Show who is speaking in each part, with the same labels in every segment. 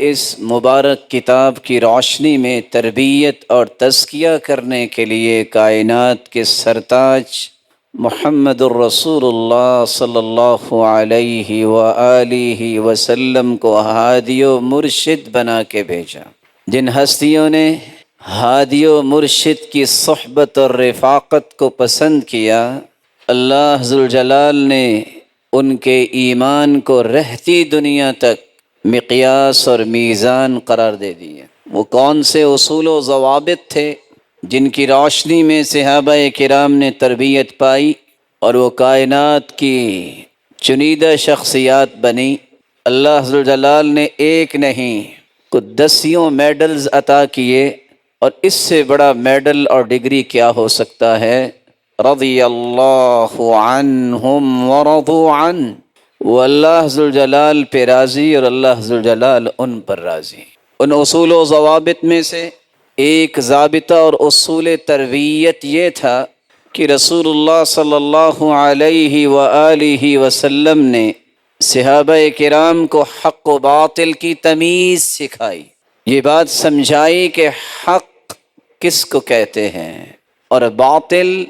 Speaker 1: اس مبارک کتاب کی روشنی میں تربیت اور تزکیہ کرنے کے لیے کائنات کے سرتاج محمد الرسول اللہ صلی اللہ علیہ وآلہ وسلم کو ہادی و مرشد بنا کے بھیجا۔ جن ہستیوں نے ہادی و مرشد کی صحبت اور رفاقت کو پسند کیا، اللہ ذوالجلال نے ان کے ایمان کو رہتی دنیا تک مقیاس اور میزان قرار دے دیے۔ وہ کون سے اصول و ضوابط تھے جن کی روشنی میں صحابہ کرام نے تربیت پائی اور وہ کائنات کی چنیدہ شخصیات بنی؟ اللہ ذوالجلال نے ایک نہیں کچھ دسیوں میڈلز عطا کیے، اور اس سے بڑا میڈل اور ڈگری کیا ہو سکتا ہے؟ رضی اللہ عنہم ورضوا عنہ، وہ اللہ ذوالجلال پہ راضی اور اللہ ذوالجلال ان پر راضی۔ ان اصول و ضوابط میں سے ایک ضابطہ اور اصول تربیت یہ تھا کہ رسول اللہ صلی اللہ علیہ وآلہ وسلم نے صحابہ کرام کو حق و باطل کی تمیز سکھائی، یہ بات سمجھائی کہ حق کس کو کہتے ہیں اور باطل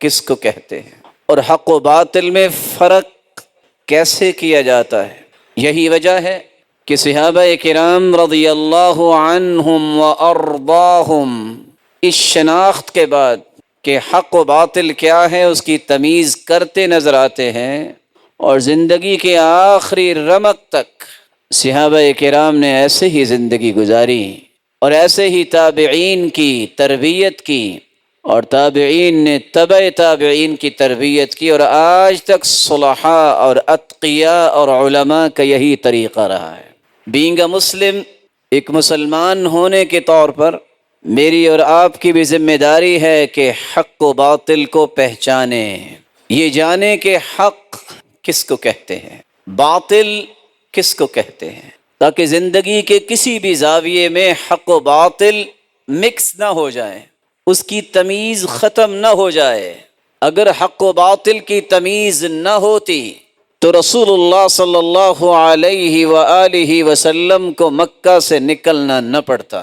Speaker 1: کس کو کہتے ہیں، اور حق و باطل میں فرق کیسے کیا جاتا ہے۔ یہی وجہ ہے کہ صحابہ کرام رضی اللہ عنہم وارضاہم اس شناخت کے بعد کہ حق و باطل کیا ہے اس کی تمیز کرتے نظر آتے ہیں، اور زندگی کے آخری رمق تک صحابہ کرام نے ایسے ہی زندگی گزاری اور ایسے ہی تابعین کی تربیت کی، اور تابعین نے تبع تابعین کی تربیت کی، اور آج تک صلحاء اور اتقیاء اور علماء کا یہی طریقہ رہا ہے۔ بینگ مسلم، ایک مسلمان ہونے کے طور پر میری اور آپ کی بھی ذمہ داری ہے کہ حق و باطل کو پہچانیں، یہ جانیں کہ حق کس کو کہتے ہیں، باطل کس کو کہتے ہیں، تاکہ زندگی کے کسی بھی زاویے میں حق و باطل مکس نہ ہو جائیں، اس کی تمیز ختم نہ ہو جائے۔ اگر حق و باطل کی تمیز نہ ہوتی تو رسول اللہ صلی اللہ علیہ وآلہ وسلم کو مکہ سے نکلنا نہ پڑتا،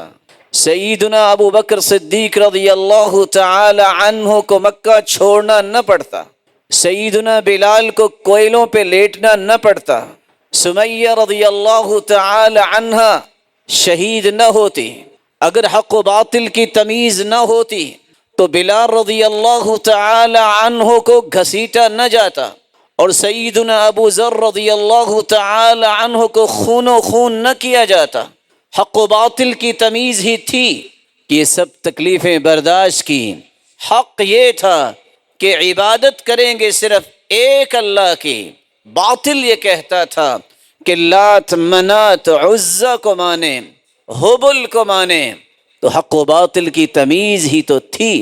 Speaker 1: سیدنا ابو بکر صدیق رضی اللہ تعالی عنہ کو مکہ چھوڑنا نہ پڑتا، سیدنا بلال کو کوئلوں پہ لیٹنا نہ پڑتا، سمیہ رضی اللہ تعالی عنہا شہید نہ ہوتی۔ اگر حق و باطل کی تمیز نہ ہوتی تو بلال رضی اللہ تعالی عنہ کو گھسیٹا نہ جاتا، اور سیدنا ابو ذر رضی اللہ تعالی عنہ کو خون و خون نہ کیا جاتا۔ حق و باطل کی تمیز ہی تھی کہ یہ سب تکلیفیں برداشت کی۔ حق یہ تھا کہ عبادت کریں گے صرف ایک اللہ کی، باطل یہ کہتا تھا کہ لات منات عزا کو مانیں، ہبل کو مانیں۔ تو حق و باطل کی تمیز ہی تو تھی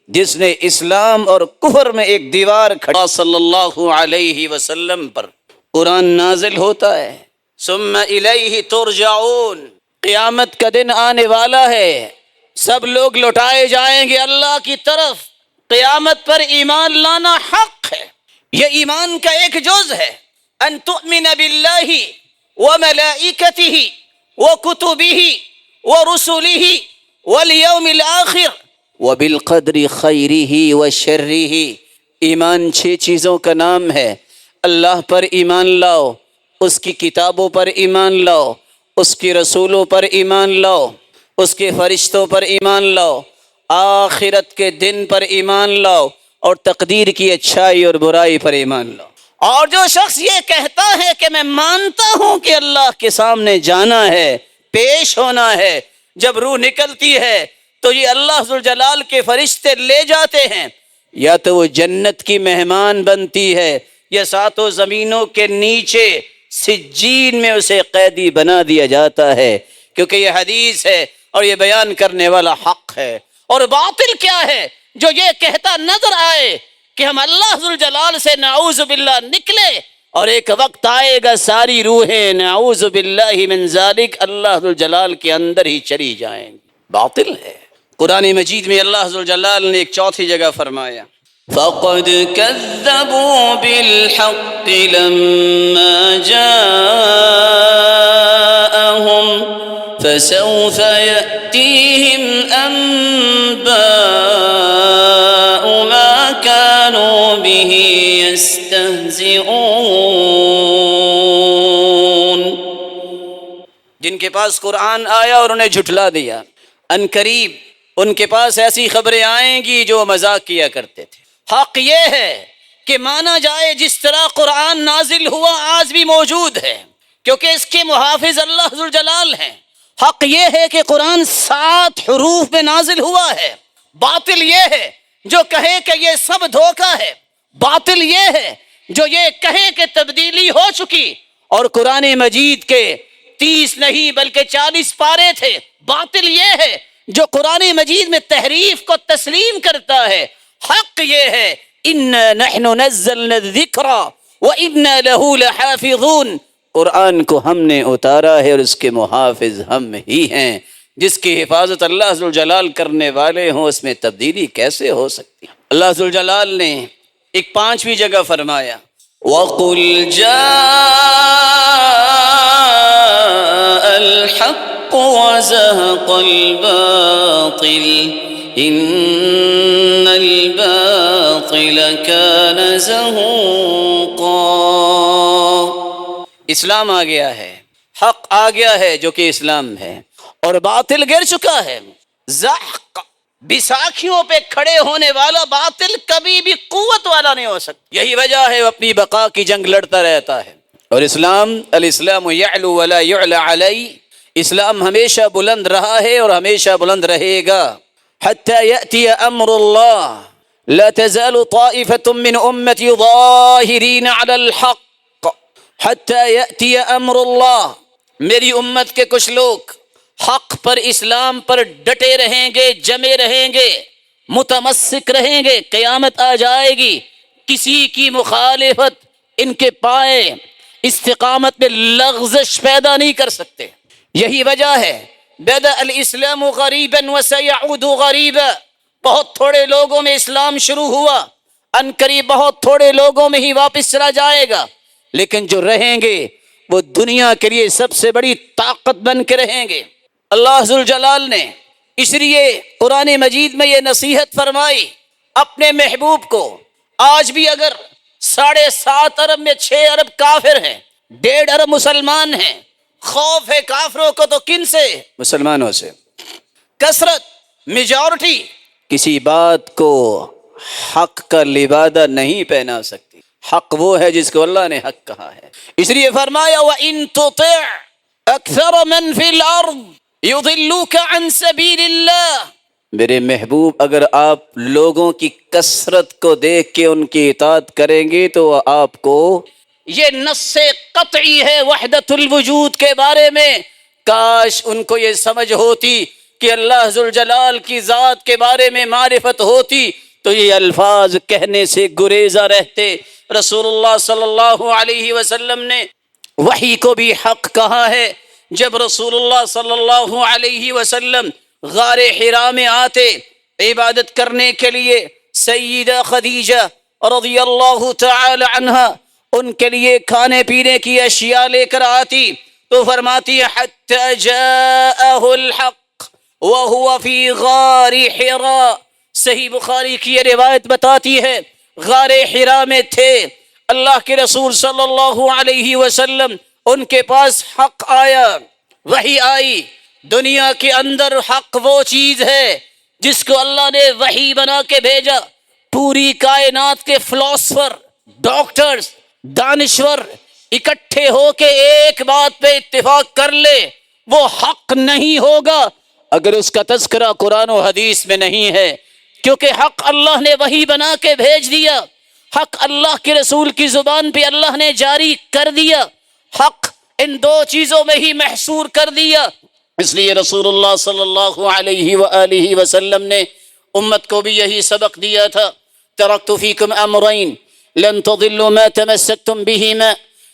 Speaker 1: جس نے اسلام اور کفر میں ایک دیوار کھڑا۔ صلی اللہ علیہ وسلم پر قرآن نازل ہوتا ہے، ثم الیہ ترجعون، قیامت کا دن آنے والا ہے، سب لوگ لوٹائے جائیں گے اللہ کی طرف۔ قیامت پر ایمان لانا حق ہے، یہ ایمان کا ایک جز ہے۔ ان تؤمن باللہ وملائکتہ وکتبہ ورسلہ والیوم الآخر وبالقدر خیرہ وشرہ۔ ایمان 6 چیزوں کا نام ہے۔ اللہ پر ایمان لاؤ، اس کی کتابوں پر ایمان لاؤ، اس کی رسولوں پر ایمان لاؤ، اس کے فرشتوں پر ایمان لاؤ، آخرت کے دن پر ایمان لاؤ، اور تقدیر کی اچھائی اور برائی پر ایمان لاؤ۔ اور جو شخص یہ کہتا ہے کہ میں مانتا ہوں کہ اللہ کے سامنے جانا ہے، پیش ہونا ہے، جب روح نکلتی ہے تو یہ اللہ ذوالجلال کے فرشتے لے جاتے ہیں، یا تو وہ جنت کی مہمان بنتی ہے یا 7 زمینوں کے نیچے سجین میں اسے قیدی بنا دیا جاتا ہے، کیونکہ یہ حدیث ہے اور یہ بیان کرنے والا حق ہے۔ اور باطل کیا ہے؟ جو یہ کہتا نظر آئے کہ ہم اللہ ذوالجلال سے نعوذ باللہ نکلے، اور ایک وقت آئے گا ساری روحیں نعوذ باللہ من ذالک اللہ ذوالجلال کے اندر ہی چلی جائیں گی، باطل ہے۔ قرآن مجید میں اللہ ذوالجلال نے ایک 4تھی جگہ فرمایا، فَقَدْ كَذَّبُوا بِالْحَقِّ لَمَّا جَاءَهُمْ فسوف يأتيهم أنباء ما كانوا به يستهزئون. جن کے پاس قرآن آیا اور انہیں جھٹلا دیا، ان قریب ان کے پاس ایسی خبریں آئیں گی جو مذاق کیا کرتے تھے. حق یہ ہے کہ مانا جائے جس طرح قرآن نازل ہوا آج بھی موجود ہے، کیونکہ اس کے محافظ اللہ ذوالجلال ہیں. حق یہ ہے کہ قرآن 7 حروف میں نازل ہوا ہے. باطل یہ ہے جو کہے کہ یہ سب دھوکہ ہے. باطل یہ ہے جو یہ کہے کہ تبدیلی ہو چکی اور قرآن مجید کے 30 نہیں بلکہ 40 پارے تھے. باطل یہ ہے جو قرآن مجید میں تحریف کو تسلیم کرتا ہے. حق یہ ہے اِنَّا نَحْنُ نَزَّلْنَا الذِّكْرَ وَإِنَّا لَهُ لَحَافِظُونَ. قرآن کو ہم نے اتارا ہے اور اس کے محافظ ہم ہی ہیں. جس کی حفاظت اللہ ذوالجلال کرنے والے ہوں اس میں تبدیلی کیسے ہو سکتی؟ اللہ ذوالجلال نے ایک 5ویں جگہ فرمایا وَقُلْ جَاءَ الْحَقُّ وَزَهَقَ الْبَاطِلُ إِنَّ الْبَاطِلَ كَانَ زَهُوقًا. اسلام آ گیا ہے، حق آ گیا ہے جو کہ اسلام ہے، اور باطل گر چکا ہے. زحق بیساکھیوں پہ کھڑے ہونے والا باطل کبھی بھی قوت والا نہیں ہو سکتا. یہی وجہ ہے وہ اپنی بقا کی جنگ لڑتا رہتا ہے. اور الاسلام یعلو ولا یعلى علی. اسلام ہمیشہ بلند رہا ہے اور ہمیشہ بلند رہے گا. حتی یأتی امر اللہ لا تزال طائفة من امتی ظاہرین علی الحق. حتی یأتی امر اللہ، میری امت کے کچھ لوگ حق پر اسلام پر ڈٹے رہیں گے، جمے رہیں گے، متمسک رہیں گے. قیامت آ جائے گی، کسی کی مخالفت ان کے پائے استقامت میں لغزش پیدا نہیں کر سکتے. یہی وجہ ہے بدأ الاسلام غریبا وسيعود غریبا. بہت تھوڑے لوگوں میں اسلام شروع ہوا، ان قریب بہت تھوڑے لوگوں میں ہی واپس چلا جائے گا، لیکن جو رہیں گے وہ دنیا کے لیے سب سے بڑی طاقت بن کے رہیں گے. اللہ ذوالجلال نے اس لیے قرآن مجید میں یہ نصیحت فرمائی اپنے محبوب کو. آج بھی اگر 7.5 ارب میں 6 ارب کافر ہیں، 1.5 ارب مسلمان ہیں، خوف ہے کافروں کو تو کن سے؟ مسلمانوں سے. کثرت، میجورٹی کسی بات کو حق کا لبادہ نہیں پہنا سکتی. حق وہ ہے جس کو اللہ نے حق کہا ہے. اس لیے فرمایا وَإِن تُطِعْ أَكْثَرَ مَنْ فِي الْأَرْضِ يُضِلُّوكَ عَنْ سَبِيلِ اللَّهِ. میرے محبوب اگر آپ لوگوں کی کثرت کو دیکھ کے ان کی اطاعت کریں گے تو آپ کو، یہ نص قطعی ہے وحدت الوجود کے بارے میں. کاش ان کو یہ سمجھ ہوتی کہ اللہ ذوالجلال کی ذات کے بارے میں معرفت ہوتی تو یہ الفاظ کہنے سے گریزہ رہتے. رسول اللہ صلی اللہ علیہ وسلم نے وحی کو بھی حق کہا ہے. جب رسول اللہ صلی اللہ علیہ وسلم غار حرا میں آتے عبادت کرنے کے لیے، سیدہ خدیجہ رضی اللہ تعالی عنہا ان کے لیے کھانے پینے کی اشیاء لے کر آتی تو فرماتی حتی جاءہ الحق وہو فی غار حرا. صحیح بخاری کی یہ روایت بتاتی ہے غار حرا میں تھے، اللہ کے رسول صلی اللہ علیہ وسلم، ان کے پاس حق آیا، وحی آئی. دنیا کے اندر حق وہ چیز ہے جس کو اللہ نے وحی بنا کے بھیجا. پوری کائنات کے فلاسفر، ڈاکٹرز، دانشور اکٹھے ہو کے ایک بات پہ اتفاق کر لے، وہ حق نہیں ہوگا اگر اس کا تذکرہ قرآن و حدیث میں نہیں ہے. کیونکہ حق اللہ نے وحی بنا کے بھیج دیا، حق اللہ کے رسول کی زبان پہ اللہ نے جاری کر دیا، حق ان 2 چیزوں میں ہی محصور کر دیا. اس لیے رسول اللہ صلی اللہ علیہ وآلہ وسلم نے امت کو بھی یہی سبق دیا تھا. ترکت فیکم امرین لن تضلوا ما تمسکتم بہما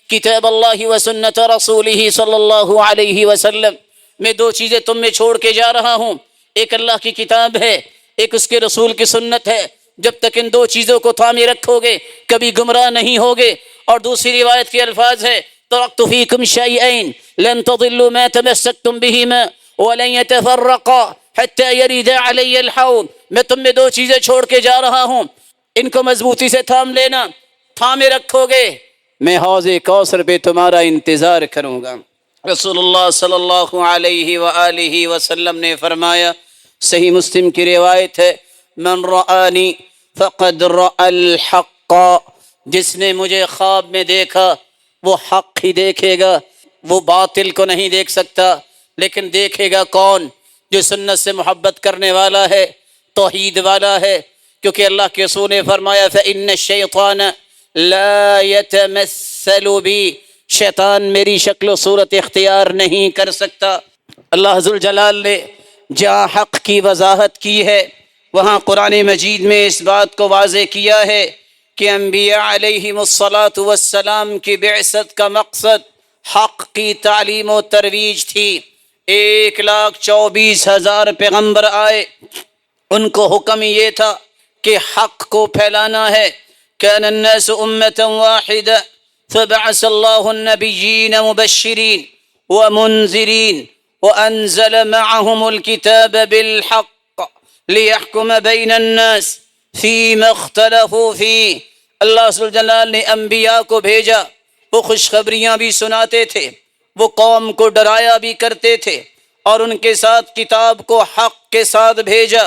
Speaker 1: کتاب اللہ وسنت رسولہ صلی اللہ علیہ وسلم. میں 2 چیزیں تم میں چھوڑ کے جا رہا ہوں، ایک اللہ کی کتاب ہے، ایک اس کے رسول کی سنت ہے. جب تک ان 2 چیزوں کو تھامے رکھو گے کبھی گمراہ نہیں ہوگے. اور دوسری روایت کے الفاظ ہے تركت فيكم شيئين لن تضلوا ما تمسكتم بهما ولن يتفرقا حتى يرد علي الحوض. میں تم میں دو چیزیں چھوڑ کے جا رہا ہوں، ان کو مضبوطی سے تھام لینا، تھامے رکھو گے، میں حوض کوثر پہ تمہارا انتظار کروں گا. رسول اللہ صلی اللہ علیہ وآلہ وسلم نے فرمایا، صحیح مسلم کی روایت ہے، من رآنی فقد رأى الحق، جس نے مجھے خواب میں دیکھا وہ حق ہی دیکھے گا، وہ باطل کو نہیں دیکھ سکتا. لیکن دیکھے گا کون؟ جو سنت سے محبت کرنے والا ہے، توحید والا ہے. کیونکہ اللہ کے رسول نے فرمایا فإن الشیطان لا يتمثل بی، شیطان میری شکل و صورت اختیار نہیں کر سکتا. اللہ ذوالجلال نے جہاں حق کی وضاحت کی ہے وہاں قرآن مجید میں اس بات کو واضح کیا ہے کہ انبیاء علیہم الصلاۃ والسلام کی بعثت کا مقصد حق کی تعلیم و ترویج تھی. 1,24,000 پیغمبر آئے، ان کو حکم یہ تھا کہ حق کو پھیلانا ہے. كان الناس أمة واحدة فبعث الله النبيين مبشرين ومنذرين وأنزل معهم الكتاب بالحق ليحكم بين الناس فيما اختلفوا فيه. اللہ سبحانہ وتعالی نے انبیاء کو بھیجا، وہ خوشخبریاں بھی سناتے تھے، وہ قوم کو ڈرایا بھی کرتے تھے، اور ان کے ساتھ کتاب کو حق کے ساتھ بھیجا،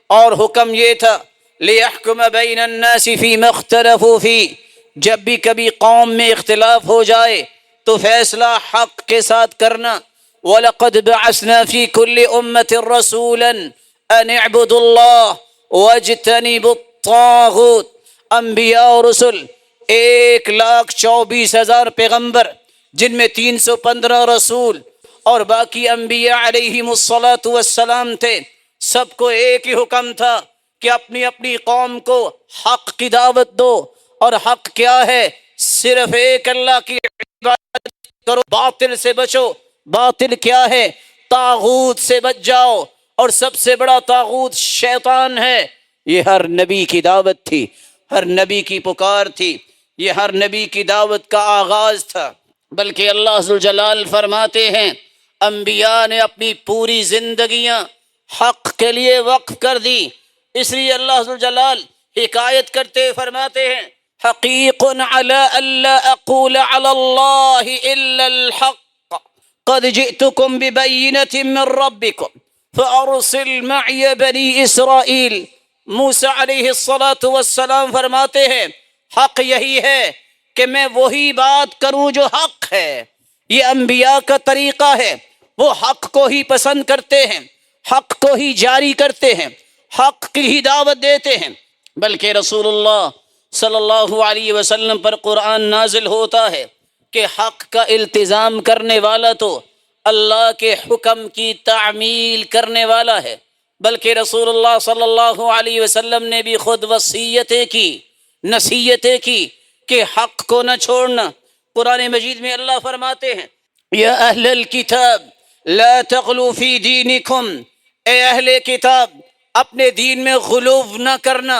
Speaker 1: اور حکم یہ تھا لِيَحْكُمَ بَيْنَ النَّاسِ فِيمَا اخْتَلَفُوا فِيهِ، جب بھی کبھی قوم میں اختلاف ہو جائے تو فیصلہ حق کے ساتھ کرنا. وَلَقَدْ بَعَثْنَا فِي كُلِّ أُمَّةٍ رَسُولًا أَنِ اعْبُدُوا اللَّهَ وَاجْتَنِبُوا الطَّاغُوتَ. انبیاء و رسل 1,24,000 پیغمبر، جن میں 315 رسول اور باقی انبیاء علیہم الصلاۃ والسلام تھے. سب کو ایک ہی حکم تھا کہ اپنی اپنی قوم کو حق کی دعوت دو. اور حق کیا ہے؟ صرف ایک اللہ کی عبادت کرو، باطل سے بچو. باطل کیا ہے؟ طاغوت سے بچ جاؤ، اور سب سے بڑا طاغوت شیطان ہے. یہ ہر نبی کی دعوت تھی، ہر نبی کی پکار تھی، یہ ہر نبی کی دعوت کا آغاز تھا. بلکہ اللہ ذوالجلال فرماتے ہیں انبیاء نے اپنی پوری زندگیاں حق کے لیے وقف کر دی. اس لیے اللہ ذوالجلال حکایت کرتے فرماتے ہیں حقیق علی الا اقول علی اللہ الا الحق قد جئتکم ببینۃ من ربکم فارسل معی بنی اسرائیل. موسیٰ علیہ الصلاۃ والسلام فرماتے ہیں حق یہی ہے کہ میں وہی بات کروں جو حق ہے. یہ انبیاء کا طریقہ ہے، وہ حق کو ہی پسند کرتے ہیں، حق کو ہی جاری کرتے ہیں، حق کی ہی دعوت دیتے ہیں. بلکہ رسول اللہ صلی اللہ علیہ وسلم پر قرآن نازل ہوتا ہے کہ حق کا التزام کرنے والا تو اللہ کے حکم کی تعمیل کرنے والا ہے. بلکہ رسول اللہ صلی اللہ علیہ وسلم نے بھی خود وصیتیں کی، نصیحتیں کی کہ حق کو نہ چھوڑنا. قرآن مجید میں اللہ فرماتے ہیں یا اہل الکتاب لا تغلوا فی دینکم، اے اہل کتاب اپنے دین میں غلو نہ کرنا،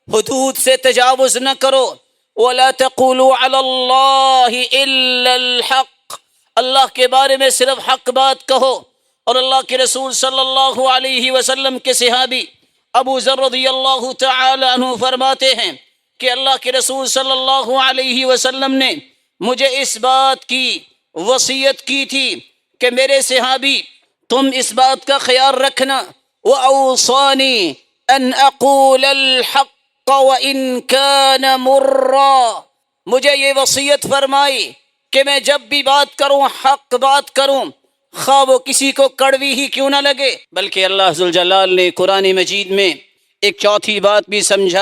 Speaker 1: حدود سے تجاوز نہ کرو. ولا تقولوا علی اللہ الا الحق، اللہ کے بارے میں صرف حق بات کہو. اور اللہ کے رسول صلی اللہ علیہ وسلم کے صحابی ابو ذر رضی اللہ تعالی عنہ فرماتے ہیں کہ اللہ کے رسول صلی اللہ علیہ وسلم نے مجھے اس بات کی وصیت کی تھی کہ میرے صحابی تم اس بات کا خیال رکھنا. وَأَوْصَانِي أَنْ أَقُولَ الْحَقَّ وَإِنْ كَانَ مُرًّا، مجھے یہ وصیت فرمائی کہ میں جب بھی بات کروں حق بات کروں، خواہ وہ کسی کو کڑوی ہی کیوں نہ لگے. بلکہ اللہ ذوالجلال نے قرآن مجید میں ایک چوتھی بات بھی سمجھا